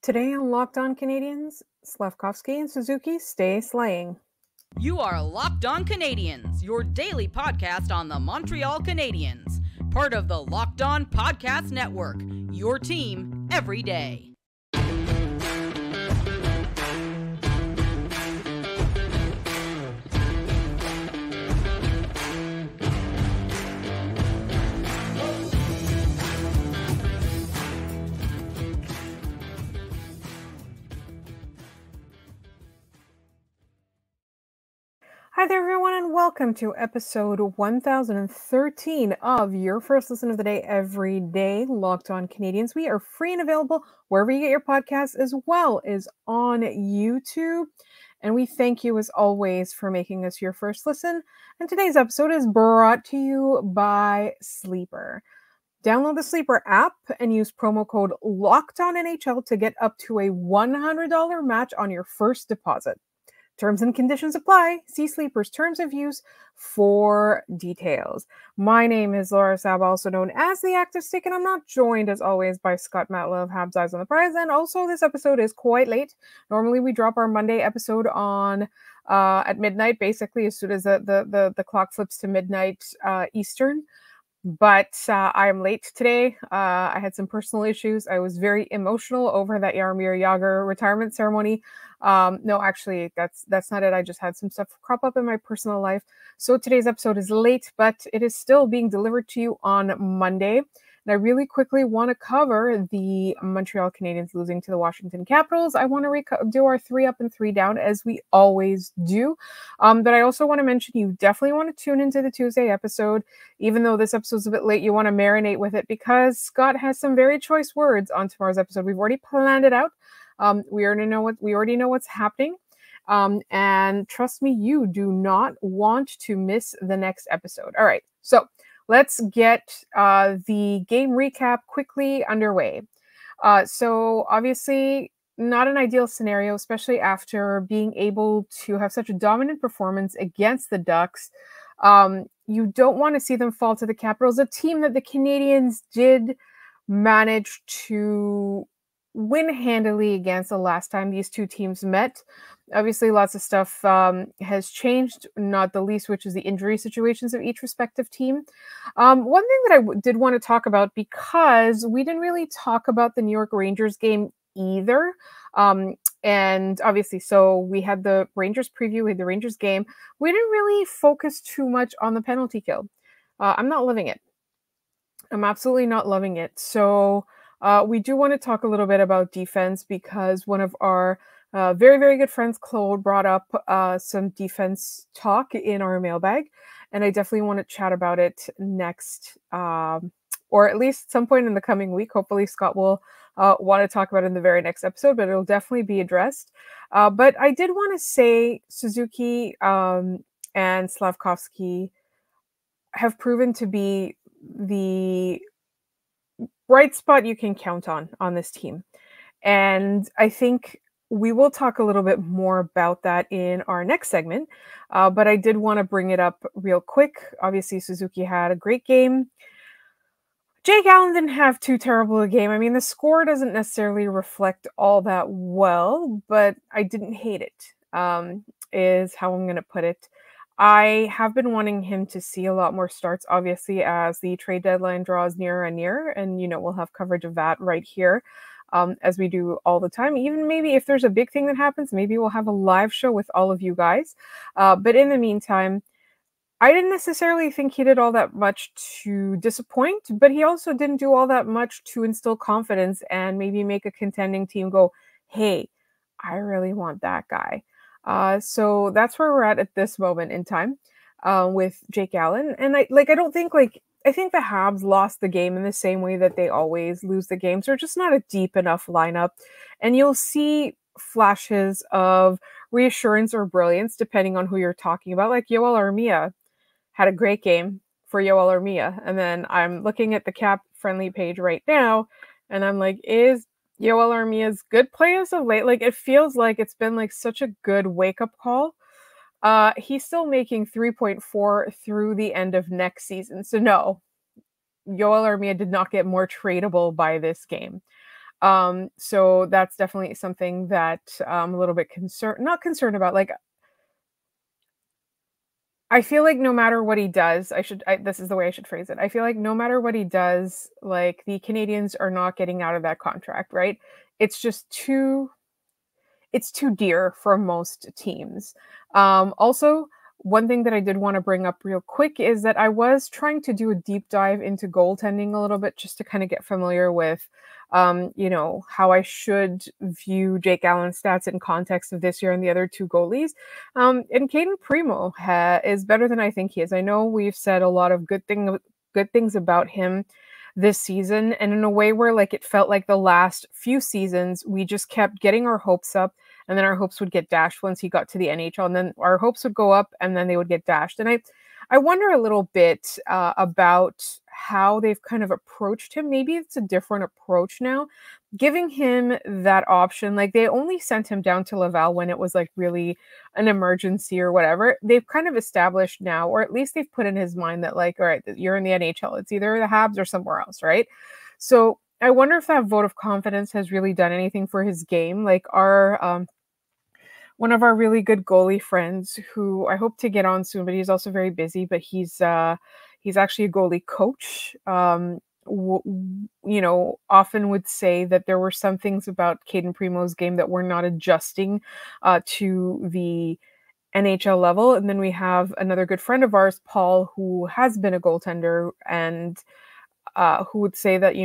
Today on Locked On Canadiens, Slafkovsky and Suzuki stay slaying. You are Locked On Canadiens, your daily podcast on the Montreal Canadiens. Part of the Locked On Podcast Network, your team every day. Hi there, everyone, and welcome to episode 1013 of your first listen of the day every day, Locked On Canadiens. We are free and available wherever you get your podcasts, as well as on YouTube. And we thank you, as always, for making us your first listen. And today's episode is brought to you by Sleeper. Download the Sleeper app and use promo code LOCKEDONNHL to get up to a $100 match on your first deposit. Terms and conditions apply. See Sleeper's terms of use for details. My name is Laura Sab, also known as the Active Stick, and I'm not joined, as always, by Scott Matla of Habs Eyes on the Prize. And also, this episode is quite late. Normally, we drop our Monday episode on at midnight, basically as soon as the clock flips to midnight Eastern. But I am late today. I had some personal issues. I was very emotional over that Jaromir Jagr retirement ceremony. No, actually, that's not it. I just had some stuff crop up in my personal life. So today's episode is late, but it is still being delivered to you on Monday. And I really quickly want to cover the Montreal Canadiens losing to the Washington Capitals. I want to do our 3 up and 3 down, as we always do. But I also want to mention you definitely want to tune into the Tuesday episode. Even though this episode's a bit late, you want to marinate with it because Scott has some very choice words on tomorrow's episode. We've already planned it out. We already know what's happening. And trust me, you do not want to miss the next episode. All right, so let's get the game recap quickly underway. So obviously, not an ideal scenario, especially after being able to have such a dominant performance against the Ducks. You don't want to see them fall to the Capitals, a team that the Canadiens did manage to win handily against the last time these two teams met. Obviously, lots of stuff has changed, not the least which is the injury situations of each respective team. One thing that I did want to talk about, because we didn't really talk about the New York Rangers game either. And obviously, so we had the Rangers preview, we had the Rangers game. We didn't really focus too much on the penalty kill. I'm not loving it. I'm absolutely not loving it. So we do want to talk a little bit about defense, because one of our very, very good friends, Claude, brought up some defense talk in our mailbag, and I definitely want to chat about it next, or at least some point in the coming week. Hopefully Scott will want to talk about it in the very next episode, but it'll definitely be addressed. But I did want to say Suzuki and Slafkovsky have proven to be the bright spot you can count on this team. And I think we will talk a little bit more about that in our next segment. But I did want to bring it up real quick. Obviously, Suzuki had a great game. Jake Allen didn't have too terrible a game. I mean, the score doesn't necessarily reflect all that well, but I didn't hate it, is how I'm going to put it. I have been wanting him to see a lot more starts, obviously, as the trade deadline draws nearer and nearer. And, we'll have coverage of that right here, as we do all the time. Even maybe if there's a big thing that happens, maybe we'll have a live show with all of you guys. But in the meantime, I didn't necessarily think he did all that much to disappoint, but he also didn't do all that much to instill confidence and maybe make a contending team go, hey, I really want that guy. So that's where we're at this moment in time with Jake Allen. And I think the Habs lost the game in the same way that they always lose the games. They're just not a deep enough lineup. And you'll see flashes of reassurance or brilliance depending on who you're talking about. Like Yoel Armia had a great game for Yoel Armia. And then I'm looking at the cap friendly page right now, and I'm like, is Yoel Armia's good play as of late? Like, it feels like it's been like such a good wake-up call. He's still making 3.4 through the end of next season. So no, Yoel Armia did not get more tradable by this game. So that's definitely something that I'm a little bit not concerned about. Like, I feel like no matter what he does, this is the way I should phrase it. I feel like no matter what he does, like the Canadians are not getting out of that contract, right? It's just it's too dear for most teams. Also, one thing that I did want to bring up real quick is that I was trying to do a deep dive into goaltending a little bit just to kind of get familiar with, how I should view Jake Allen's stats in context of this year and the other two goalies. And Caden Primo is better than I think he is. I know we've said a lot of good things about him this season, and in a way where like it felt like the last few seasons we just kept getting our hopes up, and then our hopes would get dashed once he got to the NHL, and then our hopes would go up and then they would get dashed. And I wonder a little bit about how they've kind of approached him. Maybe it's a different approach now, giving him that option. Like they only sent him down to Laval when it was like really an emergency or whatever. They've kind of established now, or at least they've put in his mind that like, all right, you're in the NHL. It's either the Habs or somewhere else, right? So I wonder if that vote of confidence has really done anything for his game. Like our one of our really good goalie friends, who I hope to get on soon, but he's also very busy. But he's actually a goalie coach. Often would say that there were some things about Caden Primo's game that were not adjusting to the NHL level. And then we have another good friend of ours, Paul, who has been a goaltender and who would say that,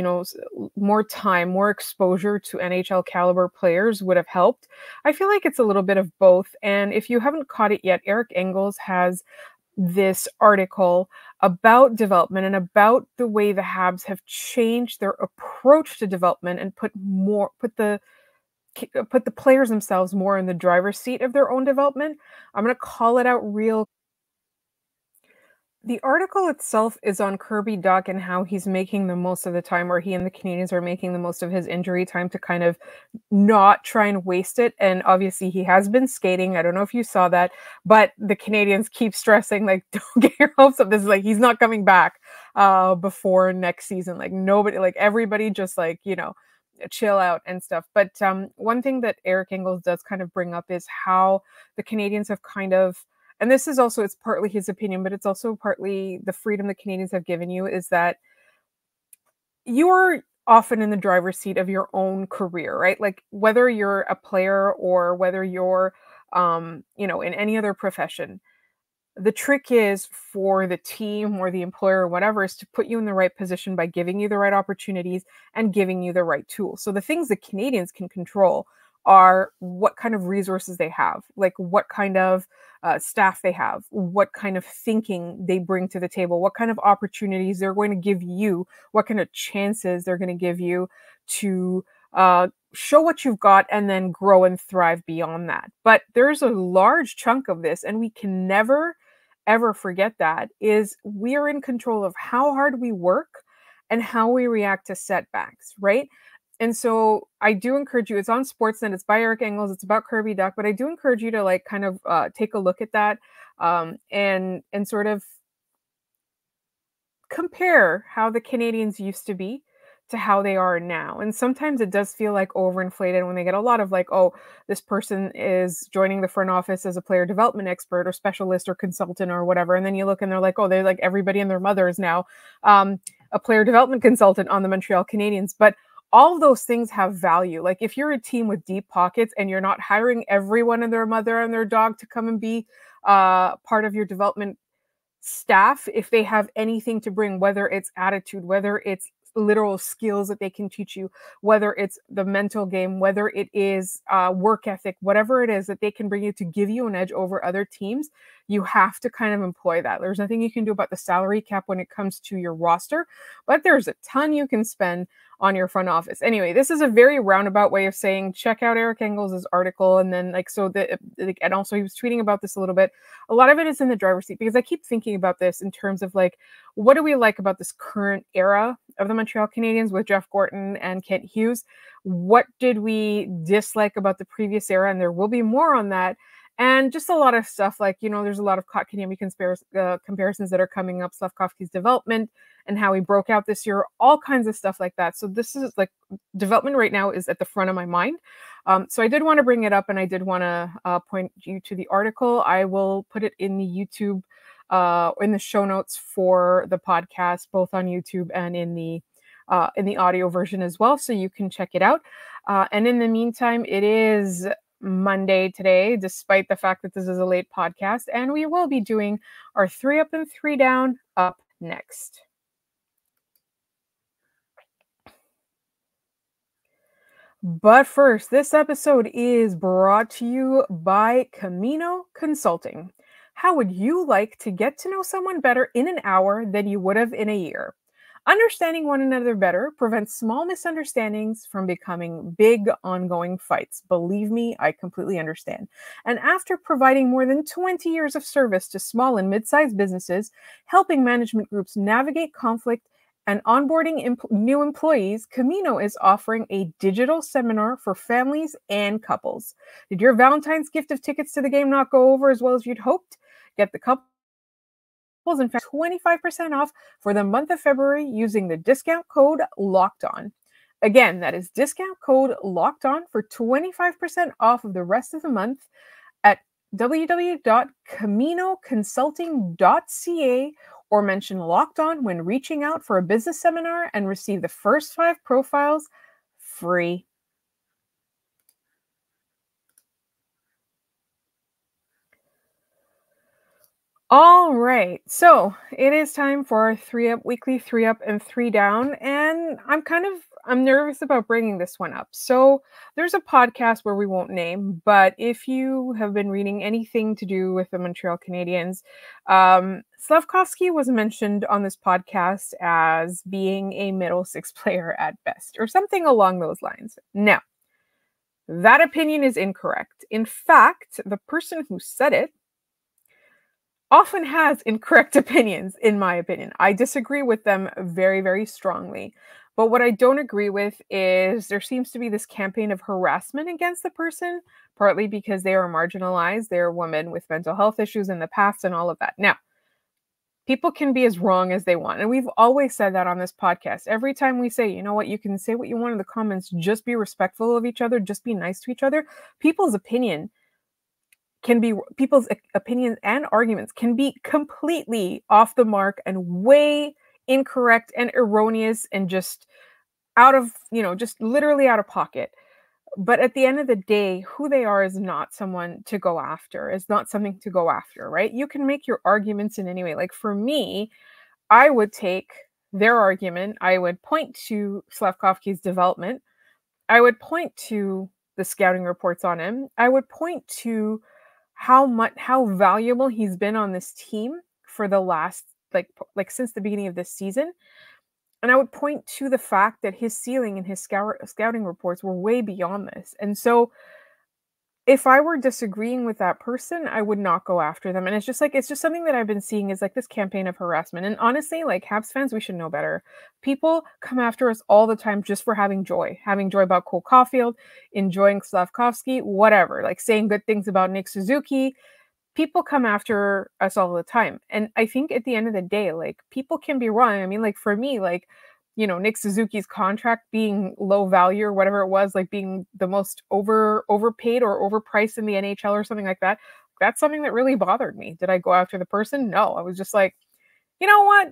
more time, more exposure to NHL caliber players would have helped. I feel like it's a little bit of both. And if you haven't caught it yet, Eric Engels has this article about development and about the way the Habs have changed their approach to development and put the players themselves more in the driver's seat of their own development. I'm going to call it out real. The article itself is on Kirby Duck and how he's making the most of the time, or he and the Canadians are making the most of his injury time to kind of not try and waste it. And obviously he has been skating. I don't know if you saw that, but the Canadians keep stressing, like, don't get your hopes up. This is like, he's not coming back before next season. Like nobody, like everybody just like, chill out and stuff. But one thing that Eric Engels does kind of bring up is how the Canadians have kind of, and this is also, it's partly his opinion, but it's also partly the freedom the Canadians have given you, is that you're often in the driver's seat of your own career, right? Like whether you're a player or whether you're, in any other profession, the trick is for the team or the employer or whatever is to put you in the right position by giving you the right opportunities and giving you the right tools. So the things the Canadians can control are what kind of resources they have, like what kind of staff they have, what kind of thinking they bring to the table, what kind of opportunities they're going to give you, what kind of chances they're going to give you to show what you've got and then grow and thrive beyond that. But there's a large chunk of this, and we can never, ever forget that, is we are in control of how hard we work and how we react to setbacks, right? And so I do encourage you, it's on Sportsnet, it's by Eric Engels, it's about Kirby Duck, but I do encourage you to like kind of take a look at that and sort of compare how the Canadians used to be to how they are now. And sometimes it does feel like overinflated when they get a lot of like, oh, this person is joining the front office as a player development expert or specialist or consultant or whatever. And then you look and they're like, oh, they're like everybody and their mother is now a player development consultant on the Montreal Canadiens. But all of those things have value. Like if you're a team with deep pockets and you're not hiring everyone and their mother and their dog to come and be part of your development staff, if they have anything to bring, whether it's attitude, whether it's literal skills that they can teach you, whether it's the mental game, whether it is work ethic, whatever it is that they can bring you to give you an edge over other teams, you have to kind of employ that. There's nothing you can do about the salary cap when it comes to your roster, but there's a ton you can spend on your front office. Anyway, this is a very roundabout way of saying check out Eric Engels' article. And then and also he was tweeting about this a little bit. A lot of it is in the driver's seat, because I keep thinking about this in terms of like, what do we like about this current era of the Montreal Canadiens with Jeff Gorton and Kent Hughes? What did we dislike about the previous era? And there will be more on that. And just a lot of stuff like, there's a lot of Kotkaniemi comparisons that are coming up, Slafkovsky's development and how he broke out this year, all kinds of stuff like that. So this is like development right now is at the front of my mind. So I did want to bring it up, and I did want to point you to the article. I will put it in the YouTube, in the show notes for the podcast, both on YouTube and in the audio version as well, so you can check it out. And in the meantime, it is Monday today, despite the fact that this is a late podcast, and we will be doing our 3 up and 3 down up next. But first, this episode is brought to you by Camino Consulting. How would you like to get to know someone better in an hour than you would have in a year? Understanding one another better prevents small misunderstandings from becoming big, ongoing fights. Believe me, I completely understand. And after providing more than 20 years of service to small and mid-sized businesses, helping management groups navigate conflict and onboarding new employees, Camino is offering a digital seminar for families and couples. Did your Valentine's gift of tickets to the game not go over as well as you'd hoped? Get the couple in fact 25% off for the month of February using the discount code LOCKEDON. Again, that is discount code LOCKEDON for 25% off of the rest of the month at www.caminoconsulting.ca, or mention Locked On when reaching out for a business seminar and receive the first 5 profiles free. All right, so it is time for our weekly 3 up and 3 down, and I'm nervous about bringing this one up. So there's a podcast where we won't name, but if you have been reading anything to do with the Montreal Canadiens, Slafkovsky was mentioned on this podcast as being a middle 6 player at best, or something along those lines. Now, that opinion is incorrect. In fact, the person who said it often has incorrect opinions, in my opinion. I disagree with them very, very strongly. But what I don't agree with is there seems to be this campaign of harassment against the person, partly because they are marginalized. They're women with mental health issues in the past and all of that. Now, people can be as wrong as they want. And we've always said that on this podcast. Every time we say, you know what, you can say what you want in the comments, just be respectful of each other, just be nice to each other. People's opinions and arguments can be completely off the mark and way incorrect and erroneous and just out of, just literally out of pocket. But at the end of the day, who they are is not someone to go after, is not something to go after, right? You can make your arguments in any way. Like for me, I would take their argument, I would point to Slafkovsky's development, I would point to the scouting reports on him, I would point to how valuable he's been on this team for the last like since the beginning of this season. And I would point to the fact that his ceiling and his scouting reports were way beyond this. And so if I were disagreeing with that person, I would not go after them. And it's just something that I've been seeing is like this campaign of harassment. And honestly, like Habs fans, we should know better. People come after us all the time just for having joy about Cole Caulfield, enjoying Slafkovsky, whatever, like saying good things about Nick Suzuki. People come after us all the time. And I think at the end of the day, like people can be wrong. I mean, like for me, like, Nick Suzuki's contract being low value or whatever it was, like being the most overpaid or overpriced in the NHL or something like that. That's something that really bothered me. Did I go after the person? No, I was just like, you know what?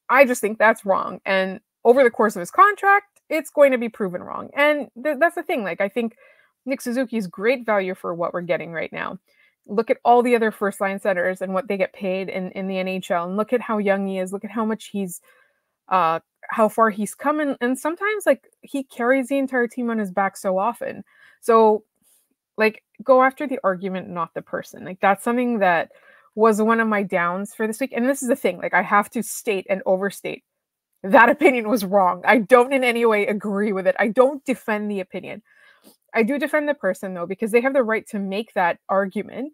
I just think that's wrong. And over the course of his contract, it's going to be proven wrong. And that's the thing. Like, I think Nick Suzuki is great value for what we're getting right now. Look at all the other first line centers and what they get paid in the NHL, and look at how young he is. Look at how much he's how far he's come, and sometimes like he carries the entire team on his back so often. So like go after the argument, not the person. Like that's something that was one of my downs for this week. And this is the thing, like I have to state and overstate that opinion was wrong. I don't in any way agree with it. I don't defend the opinion. I do defend the person though, because they have the right to make that argument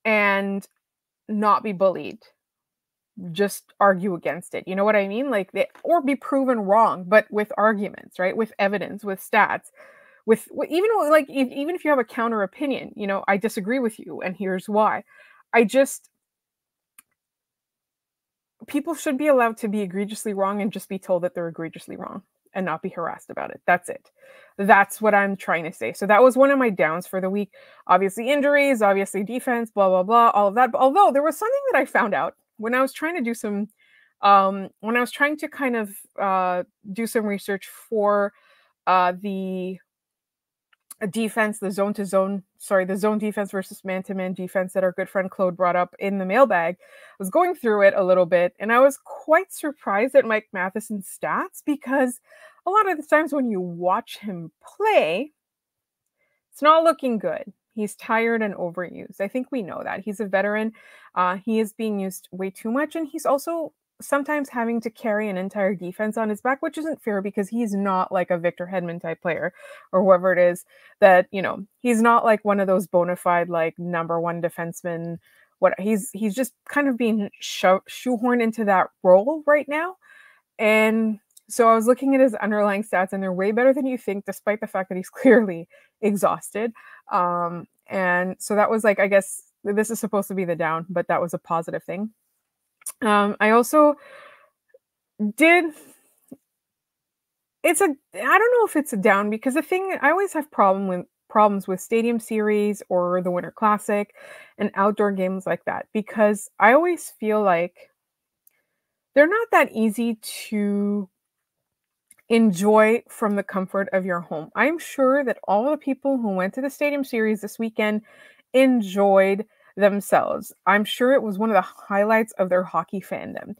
and not be bullied. Just argue against it. You know what I mean? Like or be proven wrong, but with arguments, right? With evidence, with stats, even like even if you have a counter opinion, you know, I disagree with you and here's why. People should be allowed to be egregiously wrong and just be told that they're egregiously wrong and not be harassed about it. That's it. That's what I'm trying to say. So that was one of my downs for the week. Obviously injuries, obviously defense, blah, blah, blah, all of that. But although there was something that I found out when I was trying to do some, when I was trying to kind of do some research for the defense, the zone defense versus man-to-man defense that our good friend Claude brought up in the mailbag. I was going through it a little bit, and I was quite surprised at Mike Matheson's stats, because a lot of the times when you watch him play, it's not looking good. He's tired and overused. I think we know that. He's a veteran. He is being used way too much, and he's also sometimes having to carry an entire defense on his back, which isn't fair because he's not like a Victor Hedman type player or whoever it is that, you know, he's not like one of those bona fide like number one defensemen. He's just kind of being shoehorned into that role right now. And so I was looking at his underlying stats, and they're way better than you think, despite the fact that he's clearly exhausted. And so that was like, I guess this is supposed to be the down, but that was a positive thing. I also did, I don't know if it's a down, because the thing, I always have problems with Stadium Series or the Winter Classic and outdoor games like that, because I always feel like they're not that easy to enjoy from the comfort of your home. I'm sure that all the people who went to the Stadium Series this weekend enjoyed themselves. I'm sure it was one of the highlights of their hockey fandom.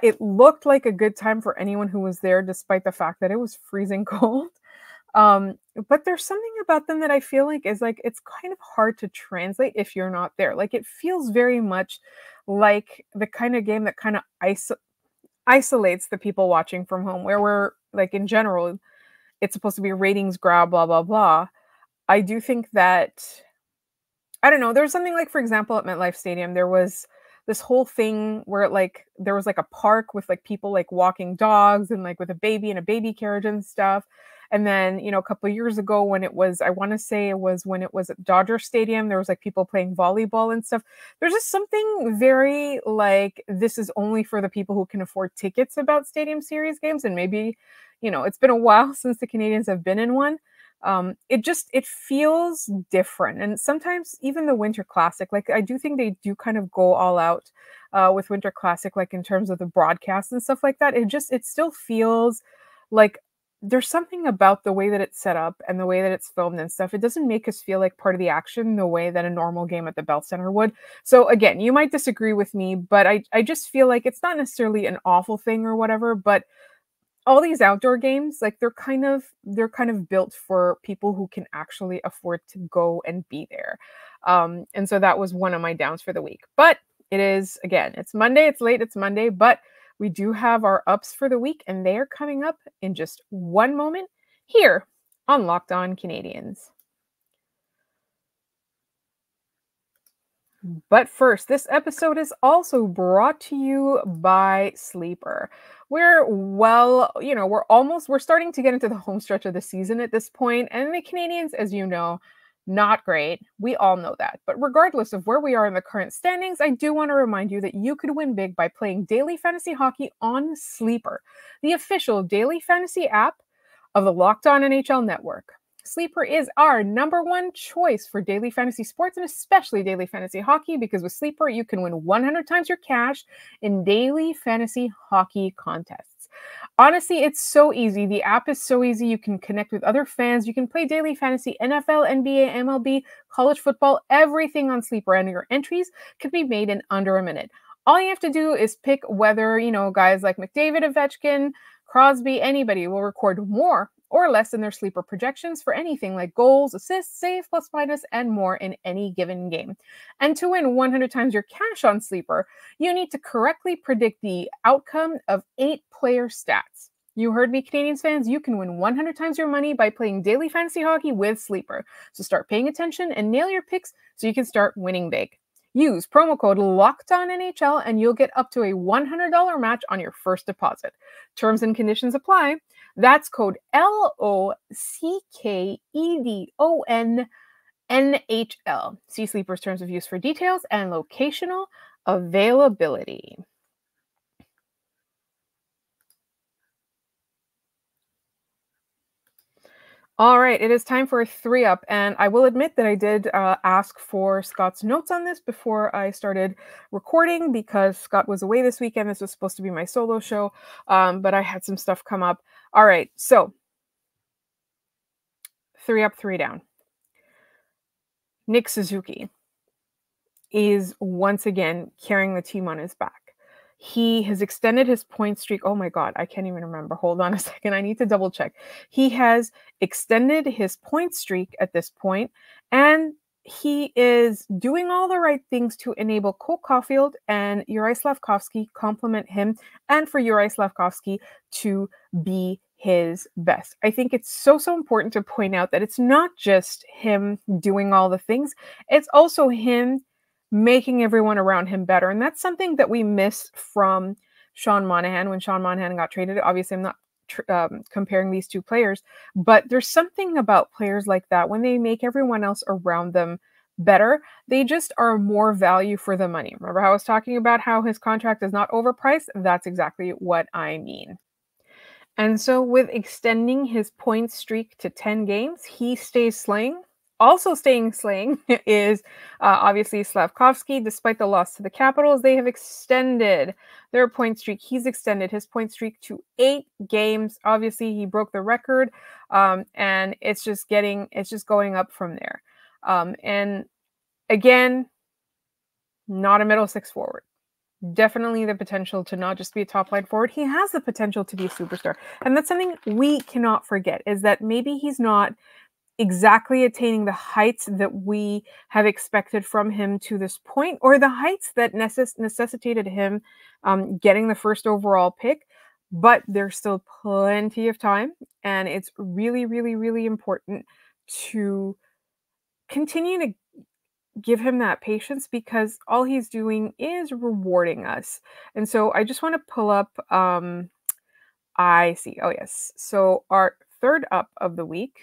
It looked like a good time for anyone who was there, despite the fact that it was freezing cold. But there's something about them that I feel like is like, it's kind of hard to translate if you're not there. Like, it feels very much like the kind of game that kind of isolates the people watching from home, where we're like, in general, it's supposed to be a ratings grab, blah, blah, blah. I do think that, I don't know, there was something like, for example, at MetLife Stadium, there was this whole thing where like there was like a park with like people like walking dogs and like with a baby and a baby carriage and stuff. And then, you know, a couple of years ago when it was, I want to say it was when it was at Dodger Stadium, there was like people playing volleyball and stuff. There's just something very like, this is only for the people who can afford tickets about Stadium Series games. And maybe, you know, it's been a while since the Canadiens have been in one. It feels different. And sometimes even the Winter Classic, like I do think they do kind of go all out with Winter Classic, like in terms of the broadcast and stuff like that. It still feels like there's something about the way that it's set up and the way that it's filmed and stuff. It doesn't make us feel like part of the action the way that a normal game at the Bell Center would. So again, you might disagree with me, but I just feel like it's not necessarily an awful thing or whatever, but all these outdoor games, like they're kind of built for people who can actually afford to go and be there. And so that was one of my downs for the week. But it is, again, it's Monday, it's late, it's Monday, but we do have our ups for the week, and they are coming up in just one moment here on Locked On Canadiens. But first, this episode is also brought to you by Sleeper. We're starting to get into the home stretch of the season at this point, and the Canadiens, as you know, not great. We all know that. But regardless of where we are in the current standings, I do want to remind you that you could win big by playing daily fantasy hockey on Sleeper, the official daily fantasy app of the Locked On NHL network. Sleeper is our number one choice for daily fantasy sports, and especially daily fantasy hockey, because with Sleeper, you can win 100 times your cash in daily fantasy hockey contests. Honestly, it's so easy. The app is so easy. You can connect with other fans. You can play daily fantasy, NFL, NBA, MLB, college football, everything on Sleeper, and your entries could be made in under a minute. All you have to do is pick whether, guys like McDavid, Ovechkin, Crosby, anybody will record more or less in their Sleeper projections for anything like goals, assists, save, plus minus, and more in any given game. And to win 100 times your cash on Sleeper, you need to correctly predict the outcome of 8 player stats. You heard me, Canadiens fans. You can win 100 times your money by playing daily fantasy hockey with Sleeper. So start paying attention and nail your picks so you can start winning big. Use promo code LOCKEDONNHL and you'll get up to a $100 match on your first deposit. Terms and conditions apply. That's code LOCKEDONNHL. See Sleeper's terms of use for details and locational availability. All right, it is time for a 3-up, and I will admit that I did ask for Scott's notes on this before I started recording because Scott was away this weekend. This was supposed to be my solo show, but I had some stuff come up. All right, so 3 up, 3 down. Nick Suzuki is once again carrying the team on his back. He has extended his point streak. Oh my God, I can't even remember. Hold on a second. I need to double check. He has extended his point streak at this point, and he is doing all the right things to enable Cole Caulfield and Juraj Slafkovsky complement him, and for Juraj Slafkovsky to be his best. I think it's so important to point out that it's not just him doing all the things, it's also him making everyone around him better. And that's something that we miss from Sean Monahan when Sean Monahan got traded. Obviously, I'm not comparing these two players, but there's something about players like that when they make everyone else around them better, they just are more value for the money. Remember how I was talking about how his contract is not overpriced? That's exactly what I mean. And so with extending his point streak to 10 games, he stays slaying. Also staying slaying is obviously Slafkovsky. Despite the loss to the Capitals, they have extended their point streak. He's extended his point streak to 8 games. Obviously, he broke the record, and it's just going up from there. And again, not a middle six forward. Definitely the potential to not just be a top line forward. He has the potential to be a superstar. And that's something we cannot forget, is that maybe he's not exactly attaining the heights that we have expected from him to this point, or the heights that necessitated him getting the first overall pick. But there's still plenty of time, and it's really, really, really important to continue to give him that patience, because all he's doing is rewarding us. And so I just want to pull up, I see. Oh, yes. So our 3rd up of the week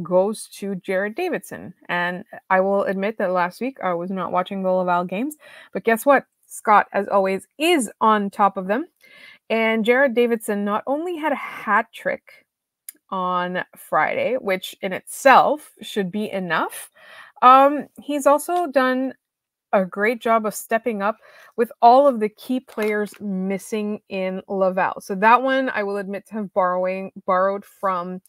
goes to Jared Davidson. And I will admit that last week I was not watching the Laval games, but guess what? Scott, as always, is on top of them. And Jared Davidson not only had a hat trick on Friday, which in itself should be enough, he's also done a great job of stepping up with all of the key players missing in Laval. So that one I will admit to have borrowed from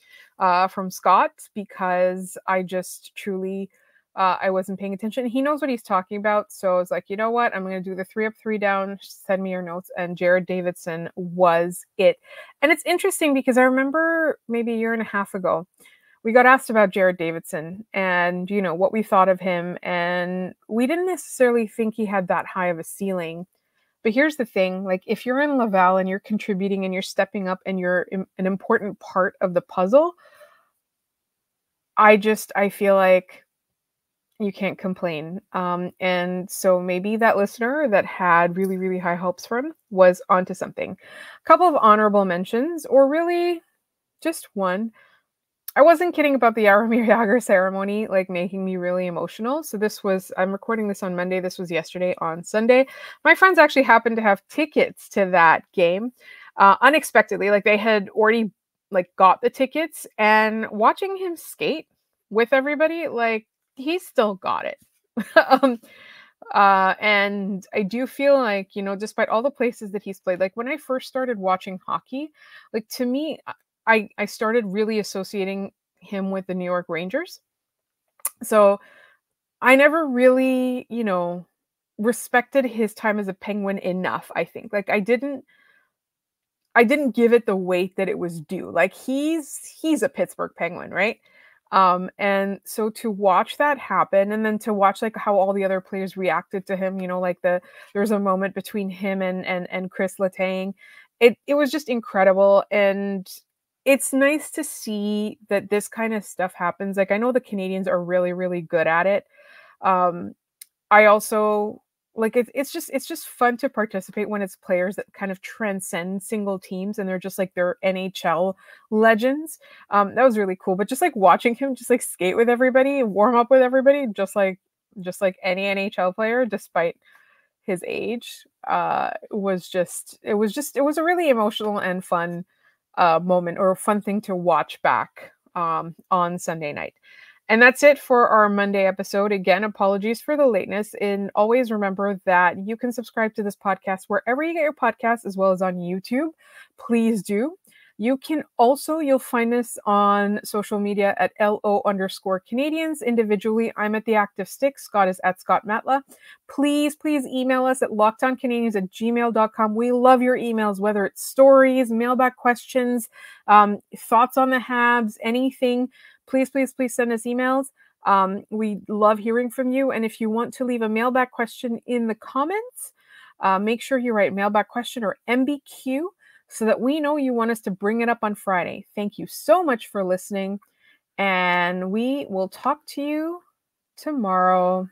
Scott, because I just truly I wasn't paying attention. He knows what he's talking about, so I was like, you know what? I'm going to do the 3 up, 3 down. Send me your notes, and Jared Davidson was it. And it's interesting because I remember maybe a year and a half ago, we got asked about Jared Davidson and, you know, what we thought of him. And we didn't necessarily think he had that high of a ceiling. But here's the thing, like, if you're in Laval and you're contributing and you're stepping up and you're an important part of the puzzle, I feel like you can't complain. And so maybe that listener that had really, really high hopes for him was onto something. A couple of honorable mentions, or really just one. I wasn't kidding about the Jaromir Jagr ceremony, like, making me really emotional. So I'm recording this on Monday. This was yesterday on Sunday. My friends actually happened to have tickets to that game, unexpectedly. Like, they had already got the tickets, and watching him skate with everybody, like, he still got it. And I do feel like, you know, despite all the places that he's played, like, when I first started watching hockey, like, to me, I started really associating him with the New York Rangers. So I never really, you know, respected his time as a Penguin enough, I think. Like, I didn't give it the weight that it was due. Like, he's a Pittsburgh Penguin, right? And so to watch that happen, and then to watch like how all the other players reacted to him, you know, like there was a moment between him and Chris Letang. It was just incredible. And it's nice to see that this kind of stuff happens. Like, I know the Canadians are really, really good at it. I also like it's just fun to participate when it's players that kind of transcend single teams and they're just like they're NHL legends. That was really cool. But just like watching him just like skate with everybody, warm up with everybody, just like any NHL player, despite his age, it was a really emotional and fun moment, or a fun thing to watch back on Sunday night. And that's it for our Monday episode. Again, apologies for the lateness. And always remember that you can subscribe to this podcast wherever you get your podcasts, as well as on YouTube. Please do. You can also, you'll find us on social media at LO_Canadiens. Individually, I'm at The Active Stick. Scott is at Scott Matla. Please email us at lockedoncanadiens@gmail.com. We love your emails, whether it's stories, mailbag questions, thoughts on the Habs, anything. Please send us emails. We love hearing from you. And if you want to leave a mailbag question in the comments, make sure you write mailbag question or MBQ so that we know you want us to bring it up on Friday. Thank you so much for listening, and we will talk to you tomorrow.